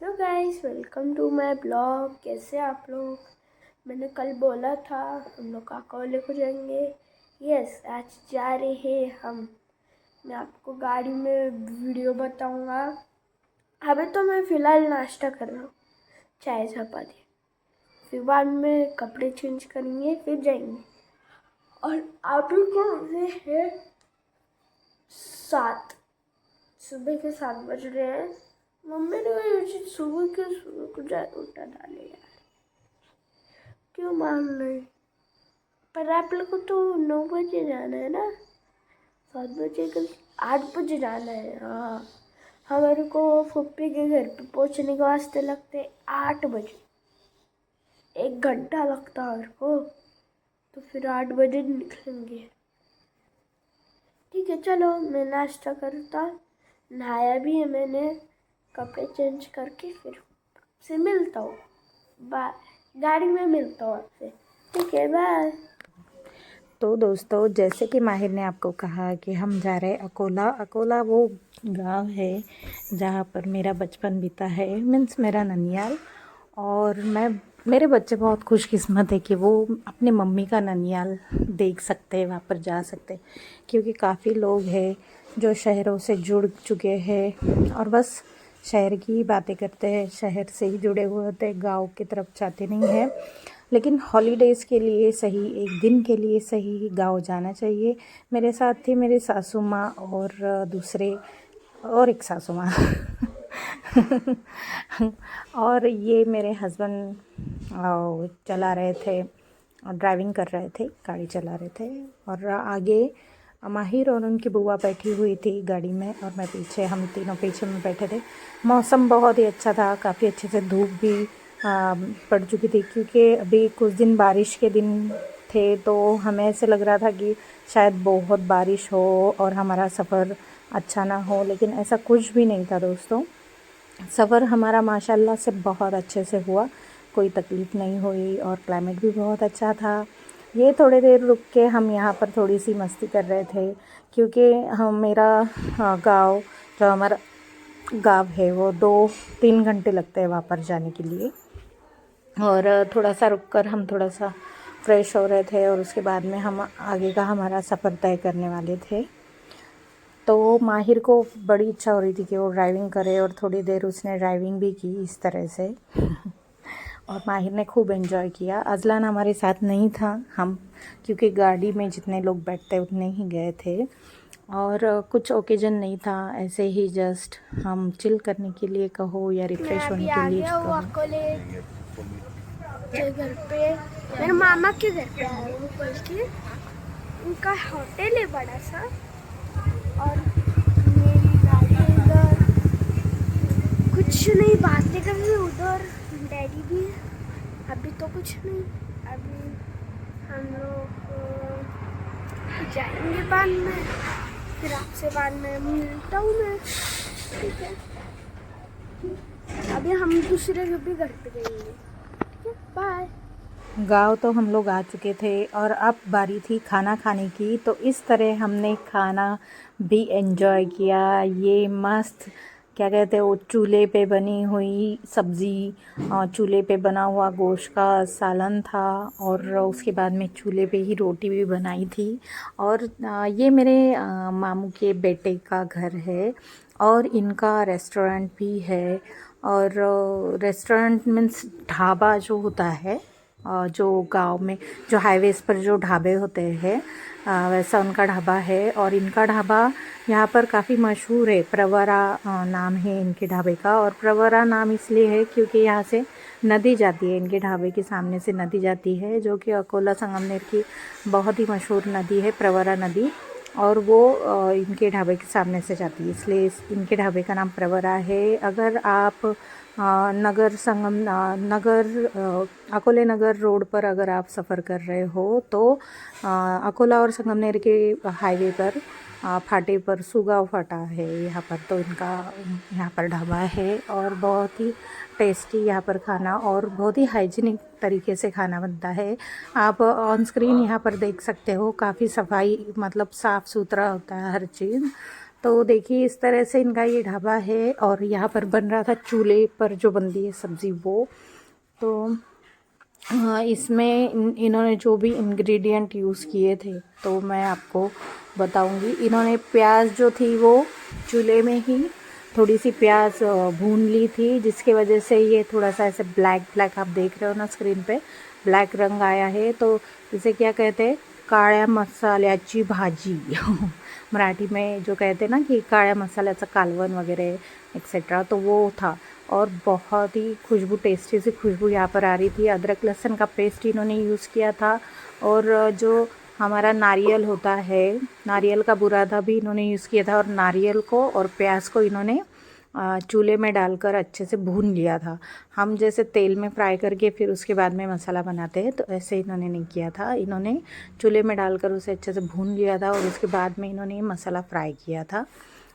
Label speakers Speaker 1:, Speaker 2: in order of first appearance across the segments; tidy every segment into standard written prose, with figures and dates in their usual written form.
Speaker 1: Hello guys, welcome to my blog. कैसे आप लोग? मैंने कल बोला था हम लोग काका वाले को जाएंगे। यस, आज जा रहे हैं हम। मैं आपको गाड़ी में वीडियो बताऊंगा। अभी तो मैं फ़िलहाल नाश्ता कर रहा हूँ, चाय चपाती। फिर बाद में कपड़े चेंज करेंगे, फिर जाएंगे। और अभी को है 7, सुबह के 7 बज रहे हैं। मम्मी ने मुझे सुबह को उठा डाले यार, क्यों मान रहे? पर आप लोग को तो 9 बजे जाना है ना, 7 बजे कल 8 बजे जाना है। हाँ, हमारे को फुप्पी के घर पे पहुंचने के वास्ते लगते 8 बजे, 1 घंटा लगता है हमारे को। तो फिर 8 बजे निकलेंगे। ठीक है, चलो मैं नाश्ता करता, नहाया भी है मैंने, कपड़े चेंज करके फिर से मिलता हूँ। बाय, गाड़ी में मिलता हूँ आपसे। ठीक है, बाय।
Speaker 2: तो दोस्तों, जैसे कि माहिर ने आपको कहा कि हम जा रहे हैं अकोला। अकोला वो गांव है जहाँ पर मेरा बचपन बीता है, मीन्स मेरा ननियाल। और मेरे बच्चे बहुत खुशकिस्मत है कि वो अपने मम्मी का ननियाल देख सकते हैं, वहाँ पर जा सकते हैं। क्योंकि काफ़ी लोग हैं जो शहरों से जुड़ चुके हैं और बस शहर की ही बातें करते हैं, शहर से ही जुड़े हुए होते हैं, गाँव की तरफ जाते नहीं हैं। लेकिन हॉलीडेज़ के लिए सही, एक दिन के लिए सही गाँव जाना चाहिए। मेरे साथ थी मेरी सासू माँ और दूसरे और एक सासू माँ और ये मेरे हस्बैंड चला रहे थे, ड्राइविंग कर रहे थे, गाड़ी चला रहे थे। और आगे माहिर और उनकी बुआ बैठी हुई थी गाड़ी में और मैं पीछे, हम तीनों पीछे में बैठे थे। मौसम बहुत ही अच्छा था, काफ़ी अच्छे से धूप भी पड़ चुकी थी क्योंकि अभी कुछ दिन बारिश के दिन थे। तो हमें ऐसे लग रहा था कि शायद बहुत बारिश हो और हमारा सफ़र अच्छा ना हो, लेकिन ऐसा कुछ भी नहीं था दोस्तों। सफ़र हमारा माशाल्लाह से बहुत अच्छे से हुआ, कोई तकलीफ़ नहीं हुई और क्लाइमेट भी बहुत अच्छा था। ये थोड़ी देर रुक के हम यहाँ पर थोड़ी सी मस्ती कर रहे थे क्योंकि हम मेरा गाँव, जो हमारा गाँव है, वो 2-3 घंटे लगते हैं वहाँ पर जाने के लिए। और थोड़ा सा रुक कर हम थोड़ा सा फ्रेश हो रहे थे और उसके बाद में हम आगे का हमारा सफ़र तय करने वाले थे। तो माहिर को बड़ी इच्छा हो रही थी कि वो ड्राइविंग करे और थोड़ी देर उसने ड्राइविंग भी की इस तरह से और माहिर ने खूब एंजॉय किया। अजलान हमारे साथ नहीं था, हम क्योंकि गाड़ी में जितने लोग बैठते उतने ही गए थे और कुछ ओकेजन नहीं था, ऐसे ही जस्ट हम चिल करने के लिए कहो या
Speaker 1: मैं
Speaker 2: रिफ़्रेश
Speaker 1: अभी
Speaker 2: होने के
Speaker 1: आ
Speaker 2: लिए
Speaker 1: गया हूँ
Speaker 2: कहो।
Speaker 1: अकोले के घर पे। मेरे मामा के घर पे आया हूँ, बल्कि उनका होटल है बड़ा सा। और मेरी गाड़ी है इधर, कुछ नहीं, बातें कर रही उधर। डैडी भी है। अभी तो कुछ नहीं, अभी हम लोग जाएंगे बाद में। फिर आपसे बाद में मिलता हूँ मैं। ठीक है, अभी हम दूसरे भी घर पे जाएंगे। ठीक है, बाय।
Speaker 2: गाँव तो हम लोग आ चुके थे और अब बारी थी खाना खाने की। तो इस तरह हमने खाना भी एंजॉय किया। ये मस्त, क्या कहते हैं वो, चूल्हे पे बनी हुई सब्ज़ी, चूल्हे पे बना हुआ गोश्त का सालन था और उसके बाद में चूल्हे पे ही रोटी भी बनाई थी। और ये मेरे मामू के बेटे का घर है और इनका रेस्टोरेंट भी है। और रेस्टोरेंट मीन्स ढाबा जो होता है, जो गांव में जो हाईवेज़ पर जो ढाबे होते हैं, वैसा उनका ढाबा है। और इनका ढाबा यहाँ पर काफ़ी मशहूर है, प्रवरा नाम है इनके ढाबे का। और प्रवरा नाम इसलिए है क्योंकि यहाँ से नदी जाती है, इनके ढाबे के सामने से नदी जाती है, जो कि अकोला संगमनेर की बहुत ही मशहूर नदी है, प्रवरा नदी। और वो इनके ढाबे के सामने से जाती है, इसलिए इनके ढाबे का नाम प्रवरा है। अगर आप नगर संगम नगर अकोले नगर रोड पर अगर आप सफ़र कर रहे हो तो अकोला और संगमनेर के हाईवे पर फाटे पर सुगाव फाटा है यहाँ पर। तो इनका यहाँ पर ढाबा है और बहुत ही टेस्टी यहाँ पर खाना और बहुत ही हाइजीनिक तरीके से खाना बनता है। आप ऑन स्क्रीन यहाँ पर देख सकते हो, काफ़ी सफाई, मतलब साफ़ सुथरा होता है हर चीज़। तो देखिए इस तरह से इनका ये ढाबा है और यहाँ पर बन रहा था चूल्हे पर जो बनती है सब्ज़ी वो। तो इसमें इन्होंने जो भी इंग्रेडिएंट यूज़ किए थे तो मैं आपको बताऊंगी। इन्होंने प्याज जो थी वो चूल्हे में ही थोड़ी सी प्याज भून ली थी, जिसके वजह से ये थोड़ा सा ऐसे ब्लैक ब्लैक आप देख रहे हो ना स्क्रीन पे, ब्लैक रंग आया है। तो इसे क्या कहते हैं, काळ्या मसाल्याची भाजी मराठी में जो कहते हैं ना कि काळ्या मसाल्याचं कालवण वगैरह एक्सेट्रा, तो वो था। और बहुत ही खुशबू, टेस्टी सी खुशबू यहाँ पर आ रही थी। अदरक लहसुन का पेस्ट इन्होंने यूज़ किया था और जो हमारा नारियल होता है, नारियल का बुरादा भी इन्होंने यूज़ किया था। और नारियल को और प्याज को इन्होंने चूल्हे में डालकर अच्छे से भून लिया था। हम जैसे तेल में फ्राई करके फिर उसके बाद में मसाला बनाते हैं, तो ऐसे इन्होंने नहीं किया था। इन्होंने चूल्हे में डालकर उसे अच्छे से भून लिया था और उसके बाद में इन्होंने मसाला फ्राई किया था।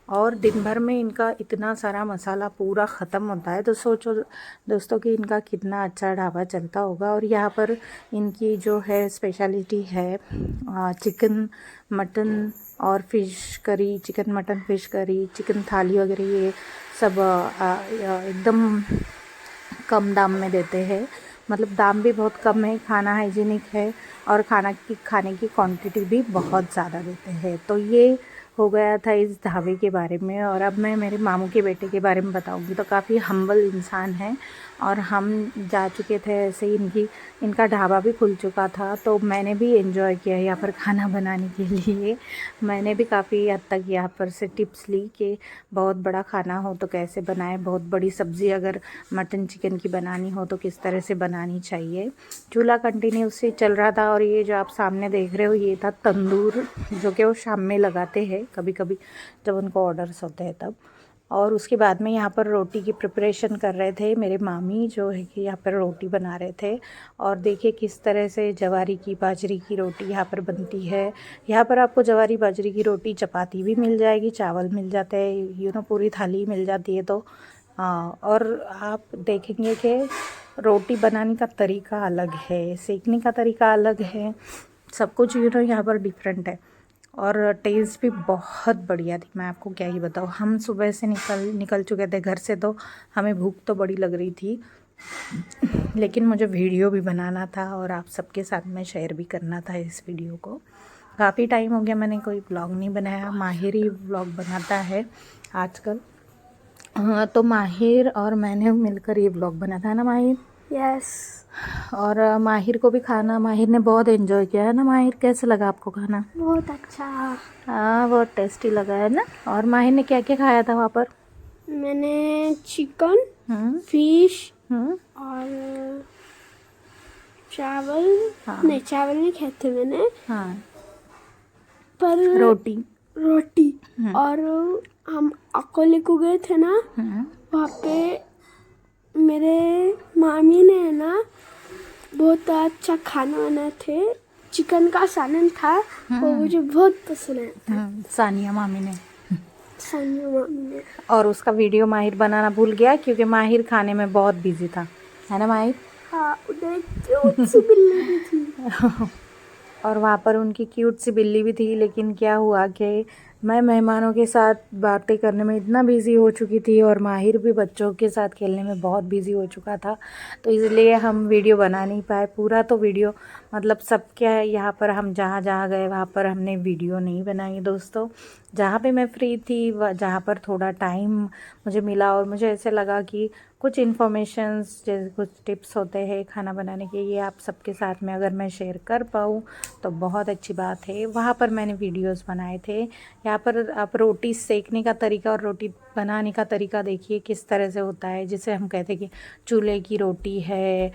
Speaker 2: और दिन भर में इनका इतना सारा मसाला पूरा ख़त्म होता है, तो सोचो दोस्तों कि इनका कितना अच्छा ढाबा चलता होगा। और यहाँ पर इनकी जो है स्पेशलिटी है चिकन, मटन और fish curry, chicken mutton fish curry, chicken थाली वगैरह, ये सब एकदम कम दाम में देते हैं। मतलब दाम भी बहुत कम है, खाना हाइजीनिक है और खाने की क्वांटिटी भी बहुत ज़्यादा देते हैं। तो ये हो गया था इस ढाबे के बारे में। और अब मैं मेरे मामू के बेटे के बारे में बताऊंगी। तो काफ़ी हम्बल इंसान है और हम जा चुके थे ऐसे ही, इनका ढाबा भी खुल चुका था, तो मैंने भी एंजॉय किया यहाँ पर खाना बनाने के लिए। मैंने भी काफ़ी हद तक यहाँ पर से टिप्स ली कि बहुत बड़ा खाना हो तो कैसे बनाएं, बहुत बड़ी सब्ज़ी अगर मटन चिकन की बनानी हो तो किस तरह से बनानी चाहिए। चूल्हा कंटिन्यूसली चल रहा था। और ये जो आप सामने देख रहे हो ये था तंदूर, जो कि वो शाम में लगाते हैं कभी कभी जब उनको ऑर्डर्स होते हैं तब। और उसके बाद में यहाँ पर रोटी की प्रिपरेशन कर रहे थे मेरे मामी, जो है कि यहाँ पर रोटी बना रहे थे। और देखिए किस तरह से जवारी की बाजरी की रोटी यहाँ पर बनती है। यहाँ पर आपको जवारी बाजरी की रोटी, चपाती भी मिल जाएगी, चावल मिल जाते हैं, पूरी थाली मिल जाती है। तो और आप देखेंगे कि रोटी बनाने का तरीका अलग है, सेकने का तरीका अलग है, सब कुछ यहाँ पर डिफरेंट है। और टेस्ट भी बहुत बढ़िया थी, मैं आपको क्या ही बताऊँ। हम सुबह से निकल चुके थे घर से, तो हमें भूख तो बड़ी लग रही थी, लेकिन मुझे वीडियो भी बनाना था और आप सबके साथ में शेयर भी करना था इस वीडियो को। काफ़ी टाइम हो गया मैंने कोई व्लॉग नहीं बनाया, माहिर ही व्लॉग बनाता है आजकल। हाँ, तो माहिर और मैंने मिलकर ये व्लॉग बना था ना माहिर।
Speaker 1: यस।
Speaker 2: और माहिर को भी खाना, माहिर ने बहुत एंजॉय किया है ना। माहिर कैसे लगा आपको खाना?
Speaker 1: बहुत अच्छा।
Speaker 2: हाँ, बहुत टेस्टी लगा है ना। और माहिर ने क्या क्या खाया था वहाँ पर?
Speaker 1: मैंने चिकन, फिश और चावल।
Speaker 2: हाँ।
Speaker 1: नहीं, चावल नहीं खाए थे मैंने।
Speaker 2: हाँ,
Speaker 1: पर
Speaker 2: रोटी।
Speaker 1: और हम अकोले को गए थे ना, वहाँ पे मेरे मामी ने है ना बहुत अच्छा खाना बनाए थे। चिकन का सालन था, वो मुझे बहुत पसंद है।
Speaker 2: सानिया मामी ने।
Speaker 1: सानिया मामी ने।
Speaker 2: और उसका वीडियो माहिर बनाना भूल गया क्योंकि माहिर खाने में बहुत बिजी था, है ना माहिर?
Speaker 1: हाँ, उधर क्यूट सी बिल्ली भी थी।
Speaker 2: और वहाँ पर उनकी क्यूट सी बिल्ली भी थी। लेकिन क्या हुआ कि मैं मेहमानों के साथ बातें करने में इतना बिज़ी हो चुकी थी और माहिर भी बच्चों के साथ खेलने में बहुत बिज़ी हो चुका था, तो इसलिए हम वीडियो बना नहीं पाए पूरा। तो वीडियो मतलब सब क्या है, यहाँ पर हम जहाँ जहाँ गए वहाँ पर हमने वीडियो नहीं बनाई दोस्तों। जहाँ पे मैं फ्री थी, जहाँ पर थोड़ा टाइम मुझे मिला और मुझे ऐसे लगा कि कुछ इन्फॉर्मेशंस, जैसे कुछ टिप्स होते हैं खाना बनाने के, ये आप सबके साथ में अगर मैं शेयर कर पाऊँ तो बहुत अच्छी बात है। वहाँ पर मैंने वीडियोस बनाए थे। यहाँ पर आप रोटी सेकने का तरीका और रोटी बनाने का तरीका देखिए किस तरह से होता है, जिसे हम कहते हैं कि चूल्हे की रोटी है।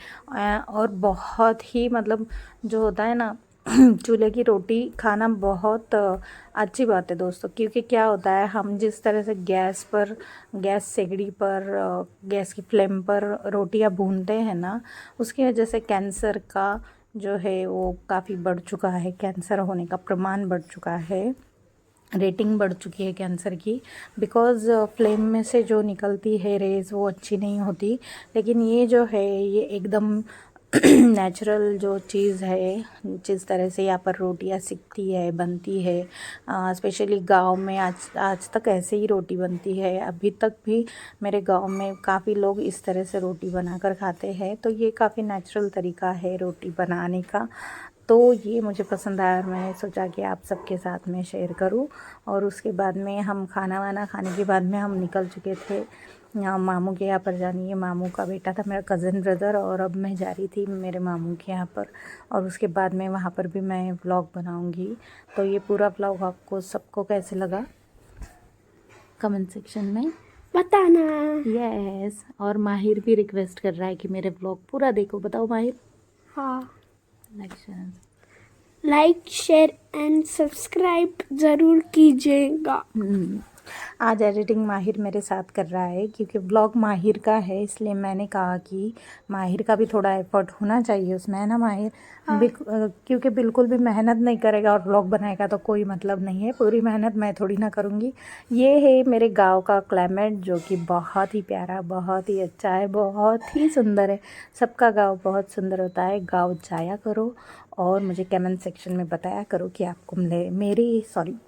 Speaker 2: और बहुत ही मतलब जो होता है ना चूल्हे की रोटी खाना बहुत अच्छी बात है दोस्तों। क्योंकि क्या होता है, हम जिस तरह से गैस सेगड़ी पर, गैस की फ्लेम पर रोटियां भूनते हैं ना, उसकी वजह से कैंसर का जो है वो काफ़ी बढ़ चुका है, कैंसर होने का प्रमाण बढ़ चुका है, रेटिंग बढ़ चुकी है कैंसर की। बिकॉज़ फ्लेम में से जो निकलती है रेज़ वो अच्छी नहीं होती। लेकिन ये जो है ये एकदम नेचुरल जो चीज़ है, जिस तरह से यहाँ पर रोटियाँ सिकती है, बनती है, स्पेशली गांव में आज तक ऐसे ही रोटी बनती है। अभी तक भी मेरे गांव में काफ़ी लोग इस तरह से रोटी बनाकर खाते हैं। तो ये काफ़ी नेचुरल तरीका है रोटी बनाने का। तो ये मुझे पसंद आया और मैंने सोचा कि आप सबके साथ में शेयर करूं। और उसके बाद में हम खाना वाना खाने के बाद में हम निकल चुके थे यहाँ मामू के यहाँ पर जाने। ये मामू का बेटा था, मेरा कज़न ब्रदर, और अब मैं जा रही थी मेरे मामू के यहाँ पर। और उसके बाद में वहाँ पर भी मैं व्लॉग बनाऊँगी। तो ये पूरा व्लॉग आपको सबको कैसे लगा कमेंट सेक्शन में
Speaker 1: बताना।
Speaker 2: यस। और माहिर भी रिक्वेस्ट कर रहा है कि मेरे व्लॉग पूरा देखो। बताओ माहिर।
Speaker 1: हाँ,
Speaker 2: like
Speaker 1: like share and subscribe ज़रूर कीजिएगा।
Speaker 2: आज एडिटिंग माहिर मेरे साथ कर रहा है क्योंकि व्लॉग माहिर का है, इसलिए मैंने कहा कि माहिर का भी थोड़ा एफर्ट होना चाहिए उसमें, है ना माहिर?
Speaker 1: हाँ।
Speaker 2: क्योंकि बिल्कुल भी मेहनत नहीं करेगा और व्लॉग बनाएगा तो कोई मतलब नहीं है। पूरी मेहनत मैं थोड़ी ना करूँगी। ये है मेरे गांव का क्लाइमेट, जो कि बहुत ही प्यारा, बहुत ही अच्छा है, बहुत ही सुंदर है। सबका गाँव बहुत सुंदर होता है। गाँव जाया करो और मुझे कमेंट सेक्शन में बताया करो कि आपको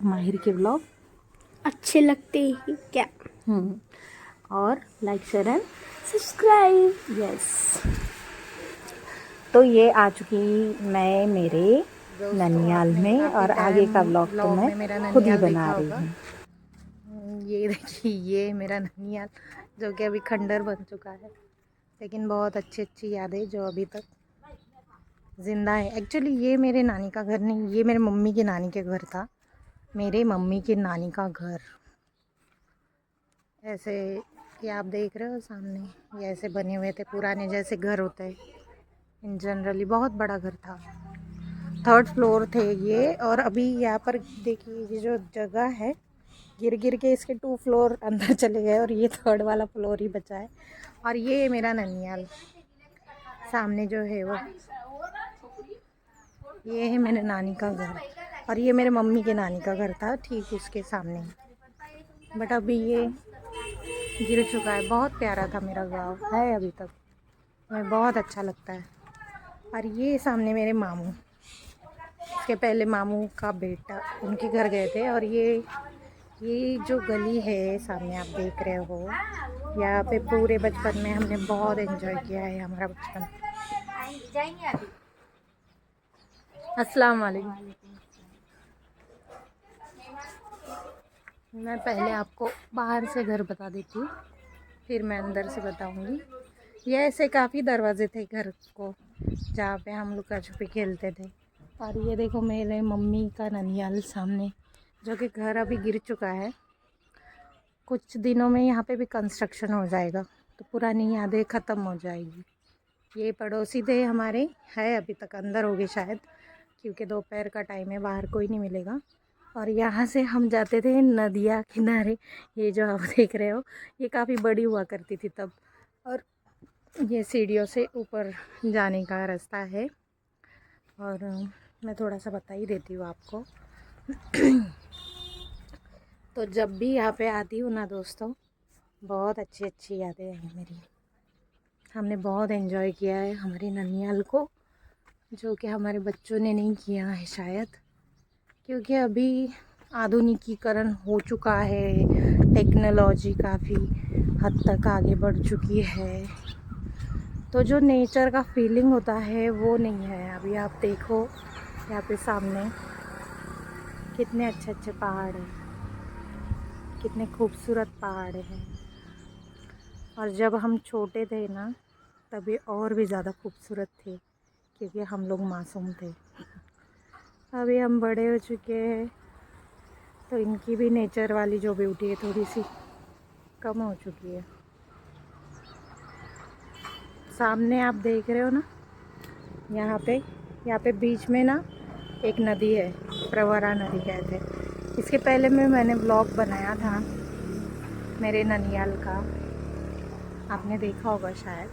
Speaker 2: माहिर के व्लॉग
Speaker 1: अच्छे लगते ही क्या?
Speaker 2: और like share and
Speaker 1: subscribe.
Speaker 2: Yes. तो ये आ चुकी मैं मेरे ननियाल में, और आगे का व्लॉग तो मैं खुद ही बना रही हूँ। ये देखिए, ये मेरा ननियाल जो कि अभी खंडर बन चुका है, लेकिन बहुत अच्छी अच्छी यादें जो अभी तक ज़िंदा है। एक्चुअली ये मेरे नानी का घर नहीं, ये मेरे मम्मी की नानी के घर था। मेरे मम्मी की नानी का घर ऐसे, ये आप देख रहे हो सामने, ये ऐसे बने हुए थे, पुराने जैसे घर होते हैं इन जनरली। बहुत बड़ा घर था, 3rd फ्लोर थे ये। और अभी यहाँ पर देखिए, ये जो जगह है गिर गिर के इसके 2 फ्लोर अंदर चले गए और ये 3rd वाला फ्लोर ही बचा है। और ये मेरा ननियाल सामने जो है वो, ये है मेरे नानी का घर। और ये मेरे मम्मी के नानी का घर था ठीक उसके सामने, बट अभी ये गिर चुका है। बहुत प्यारा था मेरा गांव, है अभी तक, हमें बहुत अच्छा लगता है। और ये सामने मेरे मामू, इसके पहले मामू का बेटा, उनके घर गए थे। और ये जो गली है सामने आप देख रहे हो, यहाँ पे पूरे बचपन में हमने बहुत एंजॉय किया है हमारा बचपन। अस्सलाम वालेकुम। मैं पहले आपको बाहर से घर बता देती हूँ, फिर मैं अंदर से बताऊँगी। ये ऐसे काफ़ी दरवाजे थे घर को, जहाँ पे हम लुका छुपी खेलते थे। और ये देखो मेरे मम्मी का ननियाल सामने, जो कि घर अभी गिर चुका है। कुछ दिनों में यहाँ पे भी कंस्ट्रक्शन हो जाएगा, तो पुरानी यादें ख़त्म हो जाएगी। ये पड़ोसी थे हमारे, है अभी तक, अंदर होंगे शायद, क्योंकि दोपहर का टाइम है, बाहर कोई नहीं मिलेगा। और यहाँ से हम जाते थे नदिया किनारे। ये जो आप देख रहे हो, ये काफ़ी बड़ी हुआ करती थी तब। और ये सीढ़ियों से ऊपर जाने का रास्ता है। और मैं थोड़ा सा बता ही देती हूँ आपको। तो जब भी यहाँ पे आती हूँ ना दोस्तों, बहुत अच्छी अच्छी यादें हैं मेरी। हमने बहुत एंजॉय किया है हमारी ननियाल को, जो कि हमारे बच्चों ने नहीं किया है शायद, क्योंकि अभी आधुनिकीकरण हो चुका है, टेक्नोलॉजी काफ़ी हद तक आगे बढ़ चुकी है, तो जो नेचर का फीलिंग होता है वो नहीं है। अभी आप देखो यहाँ पे सामने कितने अच्छे अच्छे पहाड़ हैं, कितने खूबसूरत पहाड़ हैं। और जब हम छोटे थे ना, तभी और भी ज़्यादा खूबसूरत थे, क्योंकि हम लोग मासूम थे। अभी हम बड़े हो चुके हैं, तो इनकी भी नेचर वाली जो ब्यूटी है थोड़ी सी कम हो चुकी है। सामने आप देख रहे हो ना, यहाँ पे बीच में ना एक नदी है, प्रवरा नदी कहते हैं। इसके पहले मैंने व्लॉग बनाया था मेरे ननियाल का, आपने देखा होगा शायद।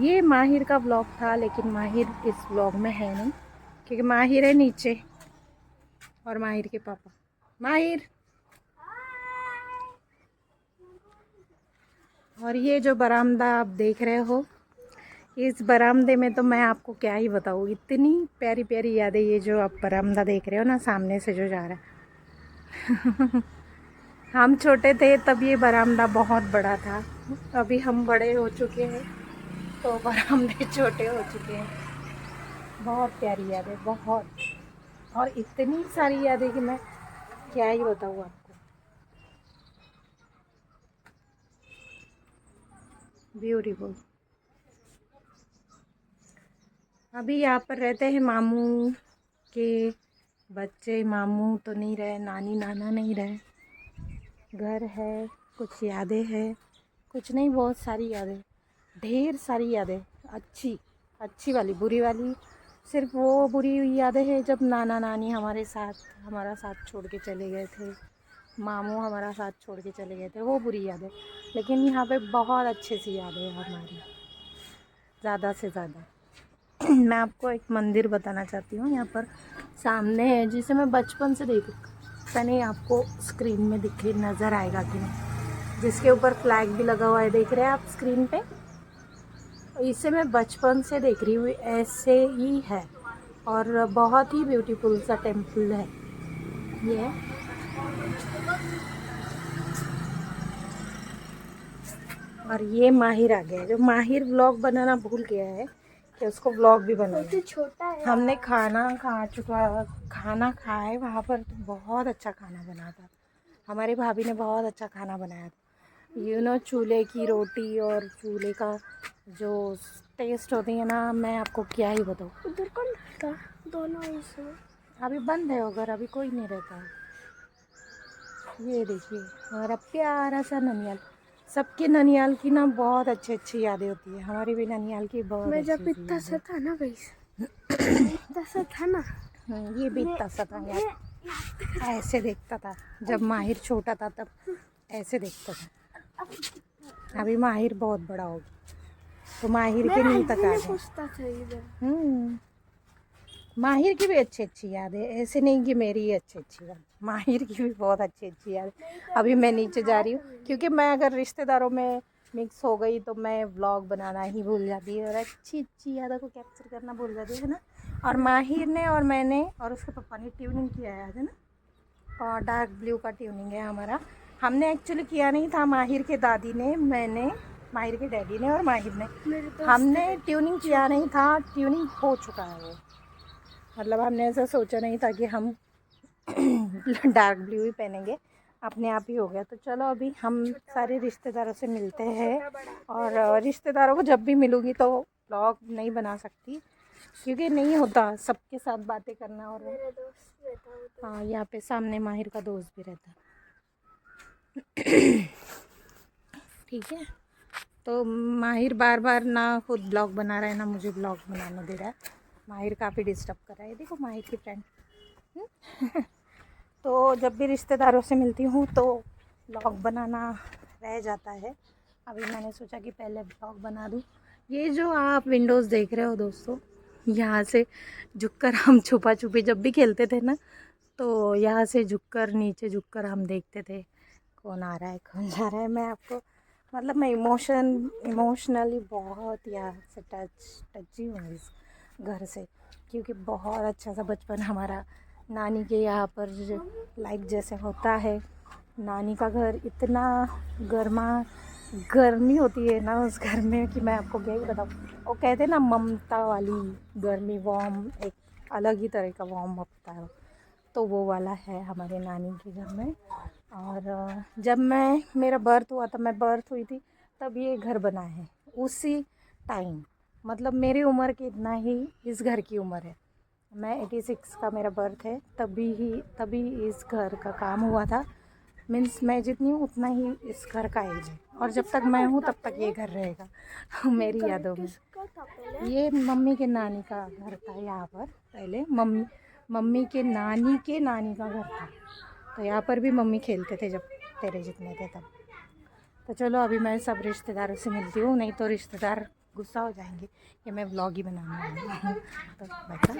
Speaker 2: ये माहिर का व्लॉग था, लेकिन माहिर इस व्लॉग में है नहीं, क्योंकि माहिर है नीचे और माहिर के पापा। माहिर, और ये जो बरामदा आप देख रहे हो, इस बरामदे में तो मैं आपको क्या ही बताऊँ, इतनी प्यारी प्यारी यादें। ये जो आप बरामदा देख रहे हो ना सामने से जो जा रहा है हम छोटे थे तब ये बरामदा बहुत बड़ा था, अभी हम बड़े हो चुके हैं तो बरामदे छोटे हो चुके हैं। बहुत प्यारी यादें, बहुत, और इतनी सारी यादें कि मैं क्या ही बताऊँ आपको। ब्यूटीफुल। अभी यहाँ पर रहते हैं मामू के बच्चे। मामू तो नहीं रहे, नानी नाना नहीं रहे, घर है, कुछ यादें हैं, कुछ नहीं बहुत सारी यादें, ढेर सारी यादें। अच्छी अच्छी वाली, बुरी वाली सिर्फ वो बुरी यादें हैं जब नाना नानी हमारा साथ छोड़ के चले गए थे, मामू हमारा साथ छोड़ के चले गए थे, वो बुरी यादें। लेकिन यहाँ पे बहुत अच्छे सी यादें हैं हमारी, ज़्यादा से ज़्यादा। मैं आपको एक मंदिर बताना चाहती हूँ, यहाँ पर सामने है, जिसे मैं बचपन से देखूँ, पता नहीं आपको स्क्रीन में दिखे नज़र आएगा कि नहीं, जिसके ऊपर फ्लैग भी लगा हुआ है, देख रहे हैं आप स्क्रीन पे। इसे मैं बचपन से देख रही हूँ, ऐसे ही है, और बहुत ही ब्यूटीफुल सा टेम्पल है ये। और ये माहिर आ गया है, जो माहिर व्लॉग बनाना भूल गया है कि उसको व्लॉग भी बनाना।
Speaker 1: छोटा है।
Speaker 2: हमने खाना खाए वहाँ पर, तो बहुत अच्छा खाना बना था, हमारी भाभी ने बहुत अच्छा खाना बनाया था। चूल्हे की रोटी और चूल्हे का जो टेस्ट होती है ना, मैं आपको क्या ही बताऊँ।
Speaker 1: उधर कौन था? दोनों इसमें
Speaker 2: अभी बंद है उधर, अभी कोई नहीं रहता। ये देखिए हमारा प्यारा सा ननियाल। सबके ननियाल की ना बहुत अच्छी अच्छी यादें होती है, हमारी भी ननियाल की बहुत
Speaker 1: मैं
Speaker 2: अच्छी
Speaker 1: जब
Speaker 2: अच्छी
Speaker 1: इतना सा
Speaker 2: यादें।
Speaker 1: था ना गाइस, इतना सा था ना,
Speaker 2: ये भी इतना सा था यार, ऐसे देखता था जब माहिर छोटा था, तब ऐसे देखता था। अभी माहिर बहुत बड़ा हो गया, तो माहिर के नींव तक आ गया।
Speaker 1: पूछता था इधर।
Speaker 2: माहिर की भी अच्छी अच्छी याद है, ऐसे नहीं कि मेरी ही अच्छी अच्छी याद, माहिर की भी बहुत अच्छी अच्छी याद है। अभी मैं नीचे जा रही हूँ, क्योंकि मैं अगर रिश्तेदारों में मिक्स हो गई तो मैं व्लॉग बनाना ही भूल जाती है, और अच्छी अच्छी यादों को कैप्चर करना भूल जाती है ना। और माहिर ने और मैंने और उसके पापा ने ट्यूनिंग किया है ना, और डार्क ब्लू का ट्यूनिंग है हमारा। हमने एक्चुअली किया नहीं था, माहिर के दादी ने, मैंने, माहिर के डैडी ने और माहिर ने। हमने ट्यूनिंग किया नहीं था, ट्यूनिंग हो चुका है वो। मतलब हमने ऐसा सोचा नहीं था कि हम डार्क ब्लू ही पहनेंगे, अपने आप ही हो गया। तो चलो अभी हम सारे रिश्तेदारों से मिलते हैं, और रिश्तेदारों को जब भी मिलूँगी तो व्लॉग नहीं बना सकती, क्योंकि नहीं होता सबके साथ बातें करना। और हाँ, यहाँ पे सामने माहिर का दोस्त भी रहता ठीक है। तो माहिर बार बार ना खुद ब्लॉग बना रहा है, ना मुझे ब्लॉग बनाना दे रहा है। माहिर काफ़ी डिस्टर्ब कर रहा है, देखो माहिर की फ्रेंड। तो जब भी रिश्तेदारों से मिलती हूँ तो ब्लॉग बनाना रह जाता है। अभी मैंने सोचा कि पहले ब्लॉग बना दूँ। ये जो आप विंडोज़ देख रहे हो दोस्तों, यहाँ से झुककर हम छुपा छुपी जब भी खेलते थे ना, तो यहाँ से झुककर, नीचे झुककर हम देखते थे कौन आ रहा है कौन जा रहा है। मैं आपको मतलब मैं इमोशनली बहुत यहाँ से टची हूँ इस घर से, क्योंकि बहुत अच्छा सा बचपन हमारा नानी के यहाँ पर लाइक जैसे होता है। नानी का घर इतना गर्मी होती है ना उस घर में, कि मैं आपको क्या ही बताऊँ। वो कहते हैं ना, ममता वाली गर्मी, वार्म, एक अलग ही तरह का वार्म होता है, तो वो वाला है हमारे नानी के घर में। और जब मेरा बर्थ हुआ, तब मैं बर्थ हुई थी, तब ये घर बना है उसी टाइम। मतलब मेरी उम्र की इतना ही इस घर की उम्र है। मैं 86 का मेरा बर्थ है, तभी इस घर का काम हुआ था। मीन्स मैं जितनी हूँ उतना ही इस घर का एज है, और जब तक मैं हूँ तब तक ये घर रहेगा मेरी यादों में। ये मम्मी के नानी का घर था यहाँ पर पहले, मम्मी के नानी का घर था। तो यहाँ पर भी मम्मी खेलते थे जब तेरे जितने थे तब। तो चलो अभी मैं सब रिश्तेदारों से मिलती हूँ, नहीं तो रिश्तेदार गुस्सा हो जाएंगे कि मैं व्लॉग ही बनाऊँगी। तो बता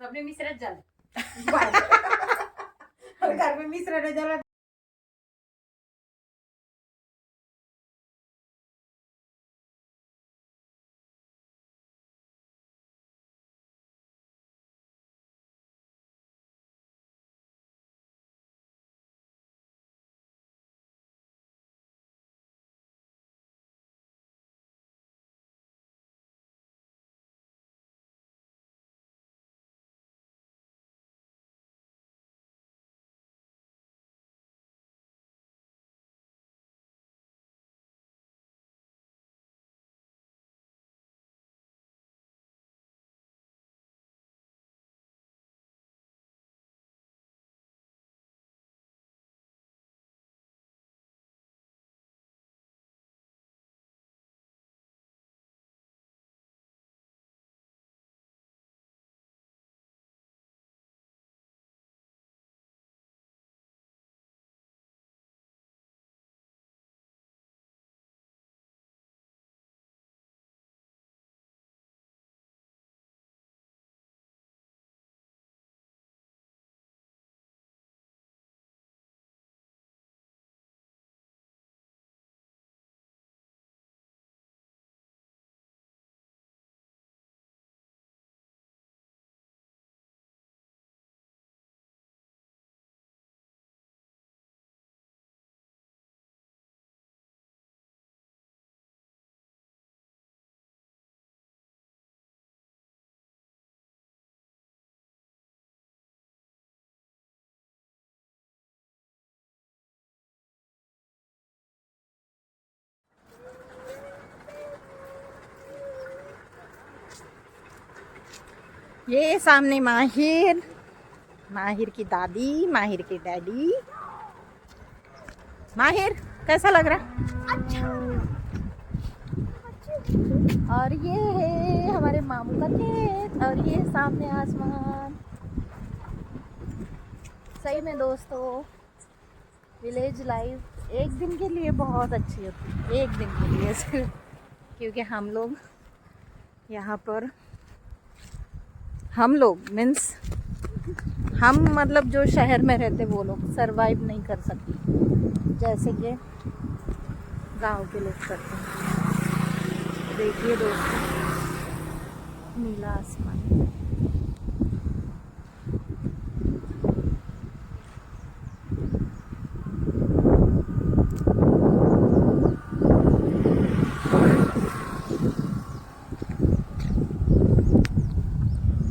Speaker 2: सबने मिश्रण जल घर में मिश्रण जल ये सामने माहिर माहिर की दादी माहिर के डैडी। माहिर कैसा लग रहा? अच्छा। और ये है हमारे मामू का खेत और ये सामने आसमान। सही में दोस्तों विलेज लाइफ एक दिन के लिए बहुत अच्छी होती है, एक दिन के लिए सिर्फ, क्योंकि हम लोग यहाँ पर हम लोग मीन्स हम मतलब जो शहर में रहते वो लोग सरवाइव नहीं कर सकते जैसे कि गांव के लोग करते हैं। देखिए दोस्तों नीला आसमान।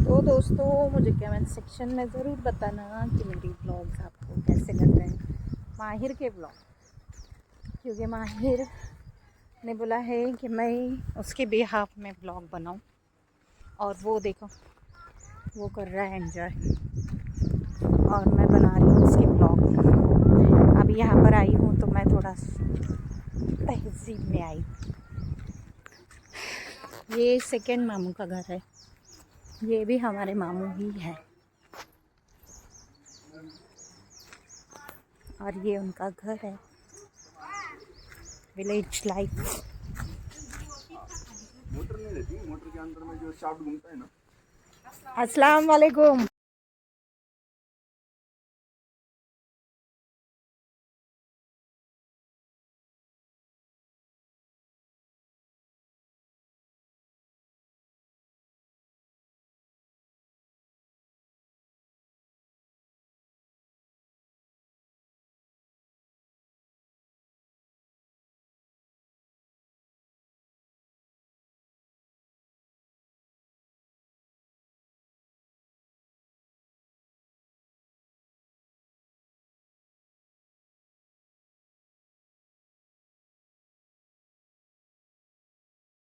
Speaker 2: तो दोस्तों मुझे कमेंट सेक्शन में ज़रूर बताना कि मेरी ब्लॉग्स आपको कैसे लग रहे हैं, माहिर के ब्लॉग, क्योंकि माहिर ने बोला है कि मैं उसके बिहाफ में ब्लॉग बनाऊं और वो देखो वो कर रहा है एंजॉय और मैं बना रही हूँ उसके ब्लॉग। अभी यहाँ पर आई हूँ तो मैं थोड़ा तहजीब में आई। ये सेकंड मामू का घर है, ये भी हमारे मामू ही है और ये उनका घर है। Village life.
Speaker 3: मोटर नहीं रहती, मोटर के अंदर में जो शाफ्ट घूमता है ना।
Speaker 2: अस्सलाम वालेकुम।